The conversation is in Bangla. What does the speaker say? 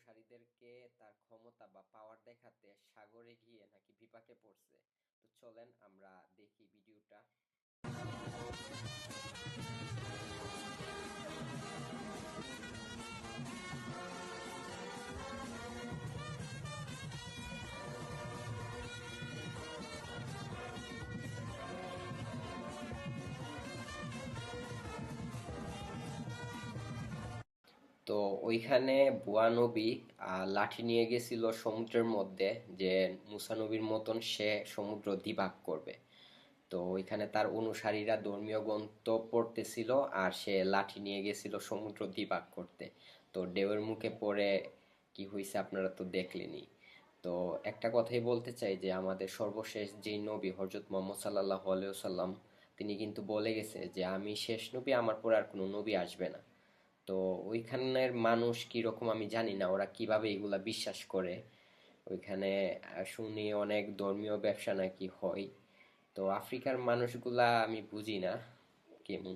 অনুসারীদেরকে তার ক্ষমতা বা পাওয়ার দেখাতে সাগরে গিয়ে নাকি বিপাকে পড়ছে। তো চলেন আমরা দেখি ভিডিওটা। তো ওইখানে বুয়া নবী লাঠি নিয়ে গেছিল সমুদ্রের মধ্যে, যে মুসা নবীর মতন সে সমুদ্র দ্বিভাগ করবে। তো ওইখানে তার অনুসারীরা ধর্মীয় গ্রন্থ পড়তেছিল, আর সে লাঠি নিয়ে গেছিল সমুদ্র দ্বিভাগ করতে। তো ঢেউয়ের মুখে পড়ে কি হয়েছে আপনারা তো দেখলেনই। তো একটা কথাই বলতে চাই যে আমাদের সর্বশেষ যেই নবী হযরত মুহাম্মদ সাল্লাল্লাহু আলাইহি ওয়াসাল্লাম, তিনি কিন্তু বলে গেছে যে আমি শেষ নবী, আমার পর আর কোনো নবী আসবে না। তো ওইখানের মানুষ কি রকম আমি জানি না, ওরা কিভাবে এগুলা বিশ্বাস করে। ওইখানে শুনি অনেক ধর্মীয় ব্যবসা নাকি হয়। তো আফ্রিকার মানুষগুলা আমি বুঝি না কেমন।